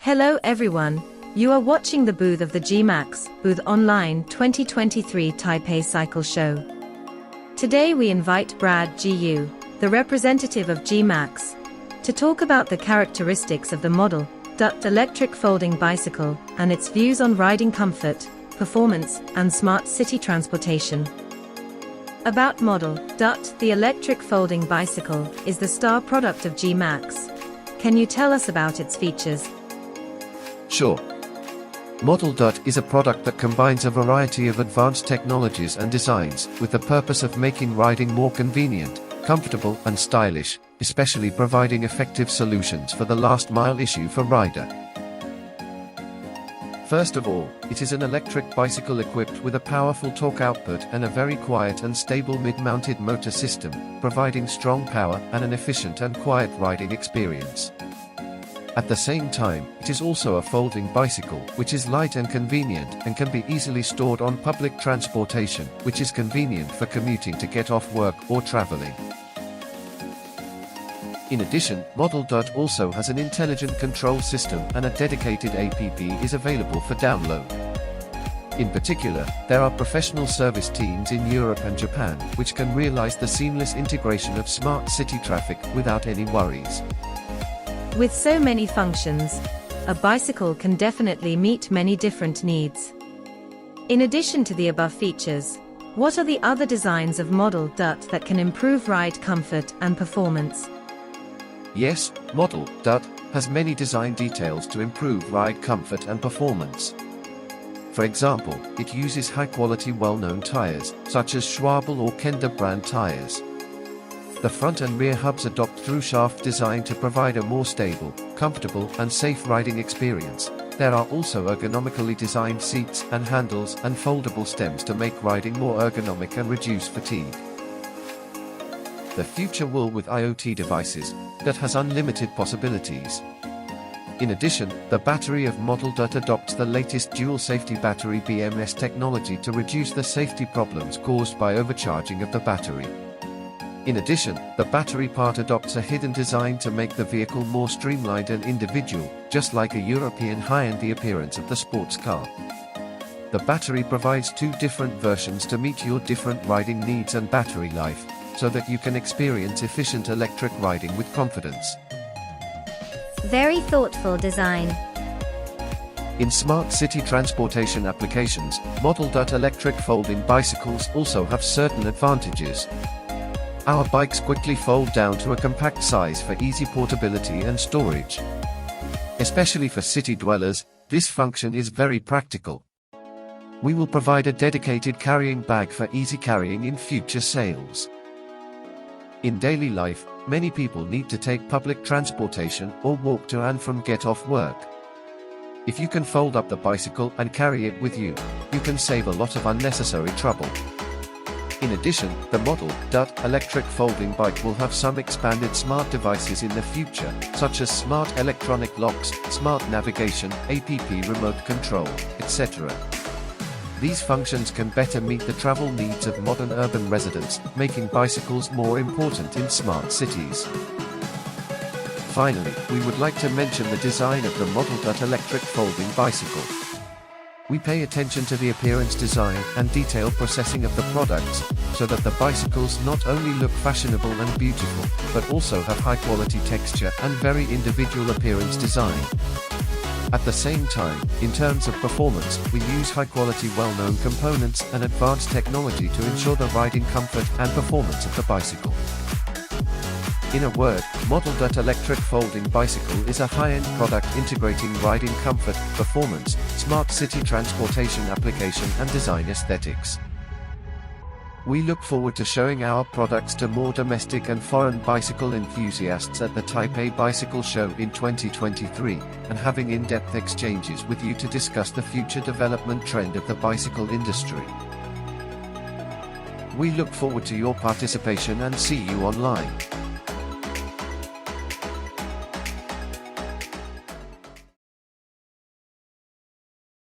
Hello everyone, you are watching the booth of the Gmax Booth Online 2023 Taipei Cycle Show. Today we invite Brad Gu, the representative of Gmax, to talk about the characteristics of the model Dutte electric folding bicycle and its views on riding comfort, performance, and smart city transportation. About model Dutte, the electric folding bicycle is the star product of Gmax. Can you tell us about its features? Sure. Model Dutte is a product that combines a variety of advanced technologies and designs with the purpose of making riding more convenient, comfortable, and stylish, especially providing effective solutions for the last mile issue for rider. First of all, it is an electric bicycle equipped with a powerful torque output and a very quiet and stable mid-mounted motor system, providing strong power and an efficient and quiet riding experience. At the same time, it is also a folding bicycle, which is light and convenient and can be easily stored on public transportation, which is convenient for commuting to get off work or traveling. In addition, Model Dutte also has an intelligent control system and a dedicated app is available for download. In particular, there are professional service teams in Europe and Japan, which can realize the seamless integration of smart city traffic without any worries. With so many functions, a bicycle can definitely meet many different needs. In addition to the above features, what are the other designs of Model Dutte that can improve ride comfort and performance? Yes, Model Dutte has many design details to improve ride comfort and performance. For example, it uses high-quality well-known tires, such as Schwalbe or Kenda brand tires. The front and rear hubs adopt through-shaft design to provide a more stable, comfortable, and safe riding experience. There are also ergonomically designed seats and handles and foldable stems to make riding more ergonomic and reduce fatigue. The future will with IoT devices that has unlimited possibilities. In addition, the battery of Model Dutte adopts the latest dual safety battery BMS technology to reduce the safety problems caused by overcharging of the battery. In addition, the battery part adopts a hidden design to make the vehicle more streamlined and individual, just like a European high-end the appearance of the sports car. The battery provides two different versions to meet your different riding needs and battery life, so that you can experience efficient electric riding with confidence. Very thoughtful design. In smart city transportation applications, Model Dutte electric folding bicycles also have certain advantages. Our bikes quickly fold down to a compact size for easy portability and storage. Especially for city dwellers, this function is very practical. We will provide a dedicated carrying bag for easy carrying in future sales. In daily life, many people need to take public transportation or walk to and from get off work. If you can fold up the bicycle and carry it with you, you can save a lot of unnecessary trouble. In addition, the Model Dutte electric folding bike will have some expanded smart devices in the future, such as smart electronic locks, smart navigation, app remote control, etc. These functions can better meet the travel needs of modern urban residents, making bicycles more important in smart cities. Finally, we would like to mention the design of the Model Dutte electric folding bicycle. We pay attention to the appearance design and detailed processing of the products, so that the bicycles not only look fashionable and beautiful, but also have high-quality texture and very individual appearance design. At the same time, in terms of performance, we use high-quality well-known components and advanced technology to ensure the riding comfort and performance of the bicycle. In a word, Model Dutte electric folding bicycle is a high-end product integrating riding comfort, performance, smart city transportation application and design aesthetics. We look forward to showing our products to more domestic and foreign bicycle enthusiasts at the Taipei Bicycle Show in 2023, and having in-depth exchanges with you to discuss the future development trend of the bicycle industry. We look forward to your participation and see you online.